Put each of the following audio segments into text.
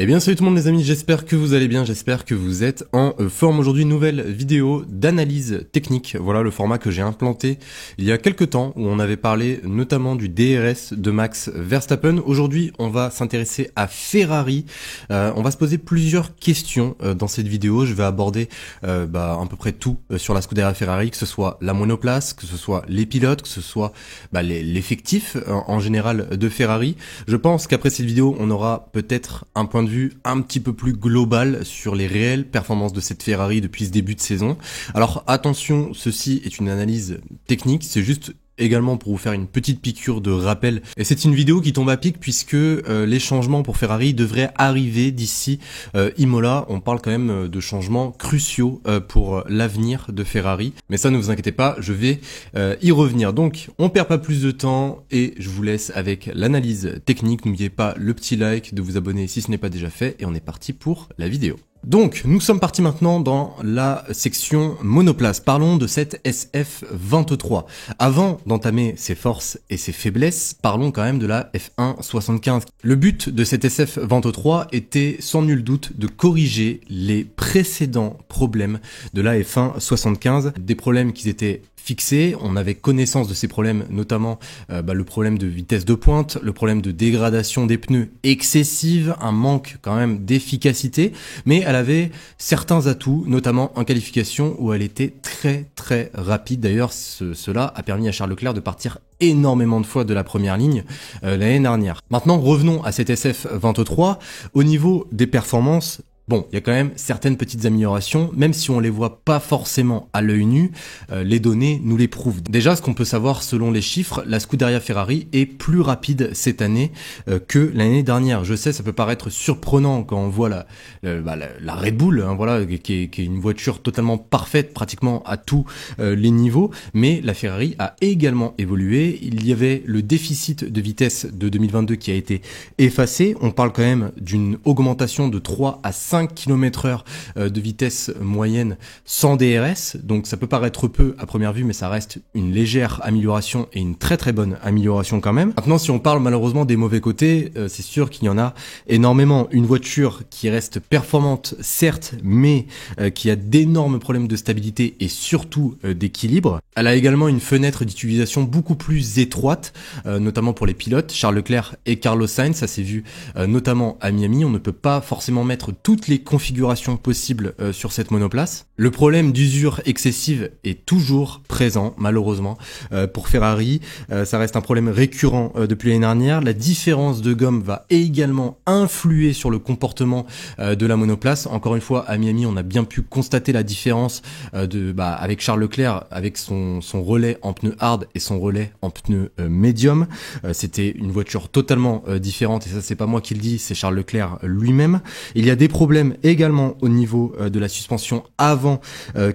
Eh bien salut tout le monde les amis, j'espère que vous allez bien, j'espère que vous êtes en forme. Aujourd'hui, nouvelle vidéo d'analyse technique. Voilà le format que j'ai implanté il y a quelques temps où on avait parlé notamment du DRS de Max Verstappen. Aujourd'hui, on va s'intéresser à Ferrari. On va se poser plusieurs questions dans cette vidéo. Je vais aborder à peu près tout sur la Scuderia Ferrari, que ce soit la monoplace, que ce soit les pilotes, que ce soit l'effectif en général de Ferrari. Je pense qu'après cette vidéo, on aura peut-être un point de vue un petit peu plus global sur les réelles performances de cette Ferrari depuis ce début de saison. Alors attention, ceci est une analyse technique, c'est juste également pour vous faire une petite piqûre de rappel. Et c'est une vidéo qui tombe à pic puisque les changements pour Ferrari devraient arriver d'ici Imola. On parle quand même de changements cruciaux pour l'avenir de Ferrari. Mais ça, ne vous inquiétez pas, je vais y revenir. Donc, on perd pas plus de temps et je vous laisse avec l'analyse technique. N'oubliez pas le petit like, de vous abonner si ce n'est pas déjà fait. Et on est parti pour la vidéo. Donc, nous sommes partis maintenant dans la section monoplace. Parlons de cette SF23. Avant d'entamer ses forces et ses faiblesses, parlons quand même de la F1 75. Le but de cette SF23 était sans nul doute de corriger les précédents problèmes de la F1 75, des problèmes qui étaient fixés. On avait connaissance de ces problèmes, notamment le problème de vitesse de pointe, le problème de dégradation des pneus excessive, un manque quand même d'efficacité, mais elle avait certains atouts, notamment en qualification où elle était très rapide. D'ailleurs, cela a permis à Charles Leclerc de partir énormément de fois de la première ligne l'année dernière. Maintenant, revenons à cette SF23. Au niveau des performances, bon, il y a quand même certaines petites améliorations, même si on les voit pas forcément à l'œil nu, les données nous les prouvent. Déjà, ce qu'on peut savoir selon les chiffres, la Scuderia Ferrari est plus rapide cette année que l'année dernière. Je sais, ça peut paraître surprenant quand on voit la Red Bull, hein, voilà, qui est une voiture totalement parfaite pratiquement à tous les niveaux, mais la Ferrari a également évolué. Il y avait le déficit de vitesse de 2022 qui a été effacé. On parle quand même d'une augmentation de 3 à 5 km/h de vitesse moyenne sans DRS, donc ça peut paraître peu à première vue, mais ça reste une légère amélioration et une très bonne amélioration quand même. Maintenant, si on parle malheureusement des mauvais côtés, c'est sûr qu'il y en a énormément. Une voiture qui reste performante, certes, mais qui a d'énormes problèmes de stabilité et surtout d'équilibre. Elle a également une fenêtre d'utilisation beaucoup plus étroite, notamment pour les pilotes, Charles Leclerc et Carlos Sainz. Ça s'est vu notamment à Miami. On ne peut pas forcément mettre toutes les configurations possibles sur cette monoplace. Le problème d'usure excessive est toujours présent, malheureusement, pour Ferrari. Ça reste un problème récurrent depuis l'année dernière. La différence de gomme va également influer sur le comportement de la monoplace. Encore une fois, à Miami, on a bien pu constater la différence avec Charles Leclerc, avec son relais en pneu hard et son relais en pneu médium. C'était une voiture totalement différente, et ça, c'est pas moi qui le dis, c'est Charles Leclerc lui-même. Il y a des problèmes également au niveau de la suspension avant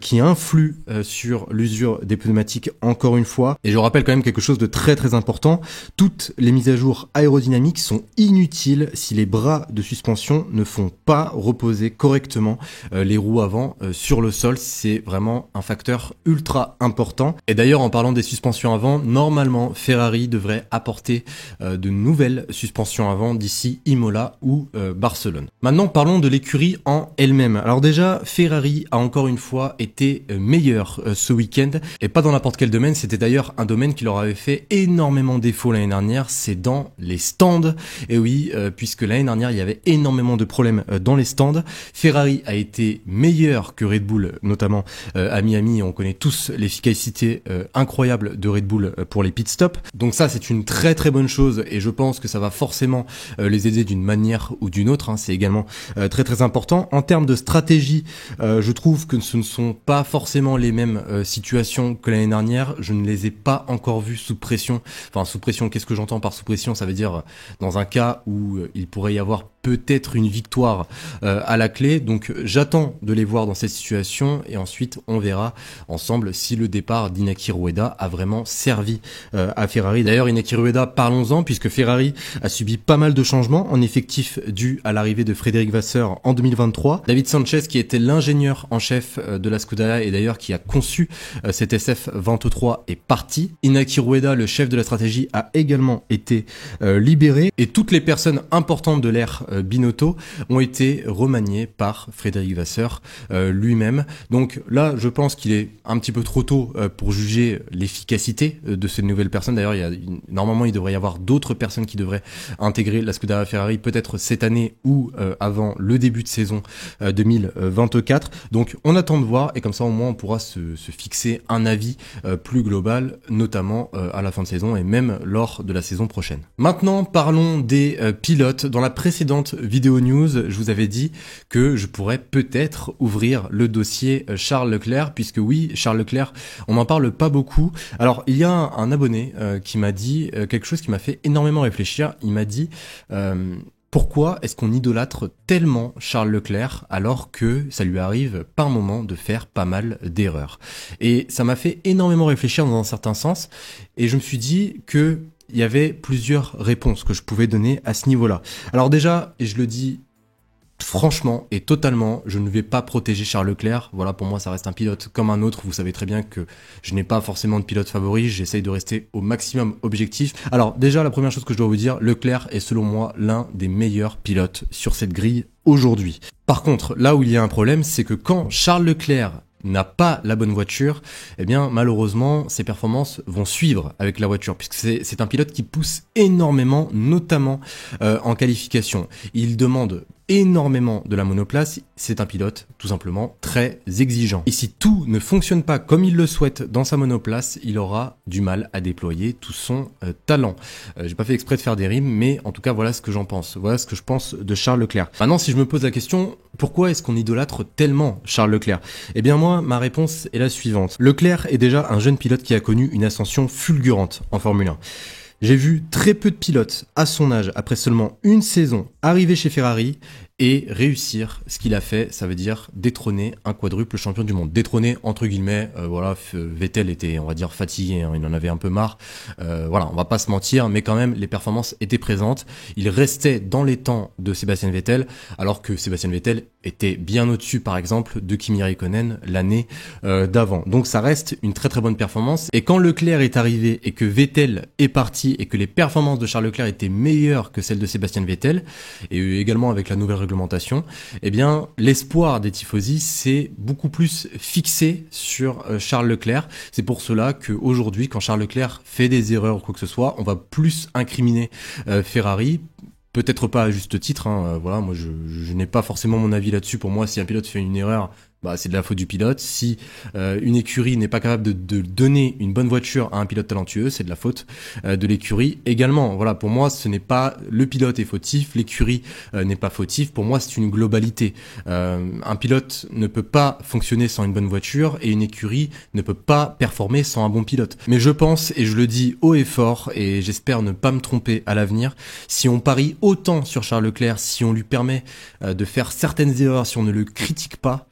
qui influe sur l'usure des pneumatiques encore une fois. Et je rappelle quand même quelque chose de très important, toutes les mises à jour aérodynamiques sont inutiles si les bras de suspension ne font pas reposer correctement les roues avant sur le sol. C'est vraiment un facteur ultra important. Et d'ailleurs, en parlant des suspensions avant, normalement Ferrari devrait apporter de nouvelles suspensions avant d'ici Imola ou Barcelone. Maintenant, parlons de l'écurie en elle-même. Alors déjà, Ferrari a encore une fois été meilleur ce week-end, et pas dans n'importe quel domaine. C'était d'ailleurs un domaine qui leur avait fait énormément défaut l'année dernière, c'est dans les stands. Et oui, puisque l'année dernière il y avait énormément de problèmes dans les stands. Ferrari a été meilleur que Red Bull, notamment à Miami. On connaît tous l'efficacité incroyable de Red Bull pour les pit stops. Donc ça, c'est une très bonne chose, et je pense que ça va forcément les aider d'une manière ou d'une autre, hein. C'est également très important. En termes de stratégie, je trouve que ce ne sont pas forcément les mêmes situations que l'année dernière. Je ne les ai pas encore vues sous pression. Enfin, sous pression, qu'est-ce que j'entends par sous pression? Ça veut dire dans un cas où il pourrait y avoir peut-être une victoire à la clé. Donc j'attends de les voir dans cette situation, et ensuite on verra ensemble si le départ d'Inaki Rueda a vraiment servi à Ferrari. D'ailleurs, Inaki Rueda, parlons-en, puisque Ferrari a subi pas mal de changements en effectif dû à l'arrivée de Frédéric Vasseur en 2023. David Sanchez, qui était l'ingénieur en chef de la Scuderia et d'ailleurs qui a conçu cette SF23, est parti. Inaki Rueda, le chef de la stratégie, a également été libéré, et toutes les personnes importantes de l'ère Binotto ont été remaniés par Frédéric Vasseur lui-même. Donc là, je pense qu'il est un petit peu trop tôt pour juger l'efficacité de ces nouvelles personnes. D'ailleurs, normalement, il devrait y avoir d'autres personnes qui devraient intégrer la Scuderia Ferrari peut-être cette année ou avant le début de saison 2024. Donc on attend de voir et comme ça au moins on pourra se fixer un avis plus global, notamment à la fin de saison et même lors de la saison prochaine. Maintenant parlons des pilotes. Dans la précédente vidéo news, je vous avais dit que je pourrais peut-être ouvrir le dossier Charles Leclerc, puisque oui, Charles Leclerc, on n'en parle pas beaucoup. Alors il y a un abonné qui m'a dit quelque chose qui m'a fait énormément réfléchir. Il m'a dit pourquoi est-ce qu'on idolâtre tellement Charles Leclerc alors que ça lui arrive par moment de faire pas mal d'erreurs? Et ça m'a fait énormément réfléchir dans un certain sens et je me suis dit que il y avait plusieurs réponses que je pouvais donner à ce niveau-là. Alors déjà, et je le dis franchement et totalement, je ne vais pas protéger Charles Leclerc. Voilà, pour moi, ça reste un pilote comme un autre. Vous savez très bien que je n'ai pas forcément de pilote favori. J'essaye de rester au maximum objectif. Alors déjà, la première chose que je dois vous dire, Leclerc est selon moi l'un des meilleurs pilotes sur cette grille aujourd'hui. Par contre, là où il y a un problème, c'est que quand Charles Leclerc n'a pas la bonne voiture, eh bien malheureusement ses performances vont suivre avec la voiture puisque c'est un pilote qui pousse énormément, notamment en qualification. Il demande énormément de la monoplace, c'est un pilote tout simplement très exigeant. Et si tout ne fonctionne pas comme il le souhaite dans sa monoplace, il aura du mal à déployer tout son talent. J'ai pas fait exprès de faire des rimes, mais en tout cas voilà ce que j'en pense. Voilà ce que je pense de Charles Leclerc. Maintenant, si je me pose la question, pourquoi est-ce qu'on idolâtre tellement Charles Leclerc? Eh bien moi, ma réponse est la suivante. Leclerc est déjà un jeune pilote qui a connu une ascension fulgurante en Formule 1. J'ai vu très peu de pilotes à son âge, après seulement une saison, arriver chez Ferrari et réussir ce qu'il a fait, ça veut dire détrôner un quadruple champion du monde. Détrôner entre guillemets, voilà, Vettel était, on va dire, fatigué, hein, il en avait un peu marre. Voilà, on va pas se mentir, mais quand même les performances étaient présentes. Il restait dans les temps de Sébastien Vettel, alors que Sébastien Vettel était bien au-dessus, par exemple, de Kimi Räikkönen l'année d'avant. Donc ça reste une très très bonne performance. Et quand Leclerc est arrivé et que Vettel est parti et que les performances de Charles Leclerc étaient meilleures que celles de Sébastien Vettel, et également avec la nouvelle réglementation, eh bien l'espoir des tifosi s'est beaucoup plus fixé sur Charles Leclerc. C'est pour cela qu'aujourd'hui, quand Charles Leclerc fait des erreurs ou quoi que ce soit, on va plus incriminer Ferrari. Peut-être pas à juste titre, hein, voilà, moi je n'ai pas forcément mon avis là-dessus. Pour moi, si un pilote fait une erreur, bah, c'est de la faute du pilote. Si une écurie n'est pas capable de donner une bonne voiture à un pilote talentueux, c'est de la faute de l'écurie également. Voilà, pour moi, ce n'est pas le pilote est fautif, l'écurie n'est pas fautif. Pour moi, c'est une globalité. Un pilote ne peut pas fonctionner sans une bonne voiture et une écurie ne peut pas performer sans un bon pilote. Mais je pense, et je le dis haut et fort, et j'espère ne pas me tromper à l'avenir, si on parie autant sur Charles Leclerc, si on lui permet de faire certaines erreurs, si on ne le critique pas,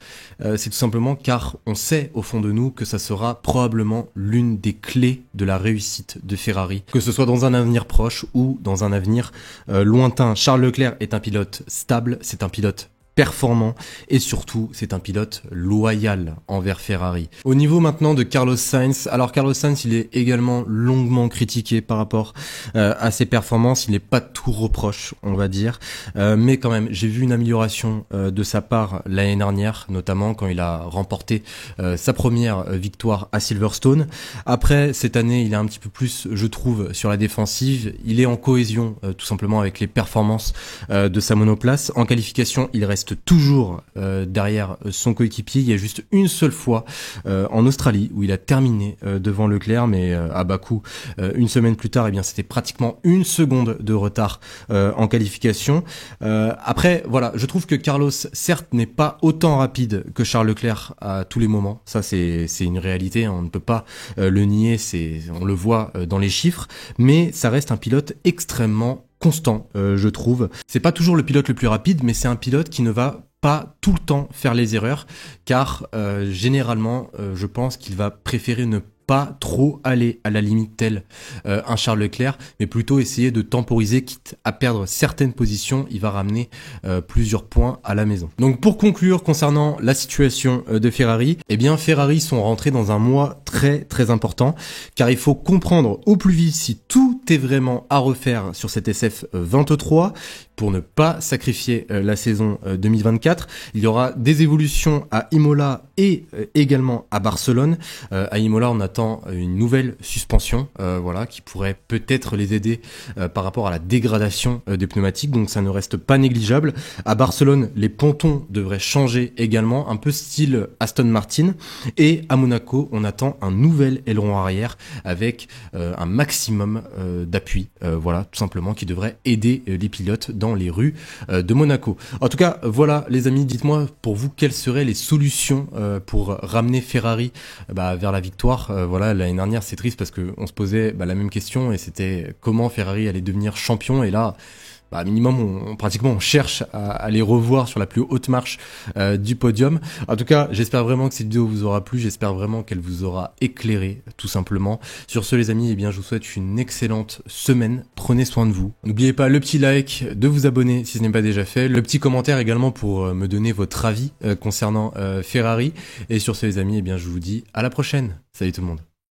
c'est tout simplement car on sait au fond de nous que ça sera probablement l'une des clés de la réussite de Ferrari, que ce soit dans un avenir proche ou dans un avenir lointain. Charles Leclerc est un pilote stable, c'est un pilote performant et surtout c'est un pilote loyal envers Ferrari. Au niveau maintenant de Carlos Sainz, alors Carlos Sainz il est également longuement critiqué par rapport à ses performances, il n'est pas tout reproche on va dire, mais quand même j'ai vu une amélioration de sa part l'année dernière, notamment quand il a remporté sa première victoire à Silverstone. Après cette année il est un petit peu plus je trouve sur la défensive, il est en cohésion tout simplement avec les performances de sa monoplace. En qualification il reste toujours derrière son coéquipier. Il y a juste une seule fois en Australie où il a terminé devant Leclerc, mais à Bakou une semaine plus tard, eh bien c'était pratiquement une seconde de retard en qualification. Après, voilà, je trouve que Carlos, certes, n'est pas autant rapide que Charles Leclerc à tous les moments. Ça, c'est une réalité, hein, on ne peut pas le nier, on le voit dans les chiffres, mais ça reste un pilote extrêmement constant, je trouve. C'est pas toujours le pilote le plus rapide, mais c'est un pilote qui ne va pas tout le temps faire les erreurs, car généralement, je pense qu'il va préférer ne pas trop aller à la limite tel un Charles Leclerc, mais plutôt essayer de temporiser, quitte à perdre certaines positions, il va ramener plusieurs points à la maison. Donc pour conclure concernant la situation de Ferrari, eh bien Ferrari sont rentrés dans un mois très important, car il faut comprendre au plus vite si tout est vraiment à refaire sur cette SF23 pour ne pas sacrifier la saison 2024. Il y aura des évolutions à Imola et également à Barcelone. À Imola, on attend une nouvelle suspension, voilà, qui pourrait peut-être les aider par rapport à la dégradation des pneumatiques, donc ça ne reste pas négligeable. À Barcelone, les pontons devraient changer également, un peu style Aston Martin. Et à Monaco, on attend un nouvel aileron arrière avec un maximum d'appui, voilà, tout simplement, qui devrait aider les pilotes dans les rues de Monaco. En tout cas, voilà les amis, dites-moi pour vous quelles seraient les solutions pour ramener Ferrari vers la victoire. Voilà, l'année dernière c'est triste parce que on se posait la même question et c'était comment Ferrari allait devenir champion, et là minimum on cherche à les revoir sur la plus haute marche du podium. En tout cas, j'espère vraiment que cette vidéo vous aura plu, j'espère vraiment qu'elle vous aura éclairé tout simplement. Sur ce les amis, eh bien je vous souhaite une excellente semaine, prenez soin de vous. N'oubliez pas le petit like, de vous abonner si ce n'est pas déjà fait, le petit commentaire également pour me donner votre avis concernant Ferrari. Et sur ce les amis, eh bien je vous dis à la prochaine. Salut tout le monde.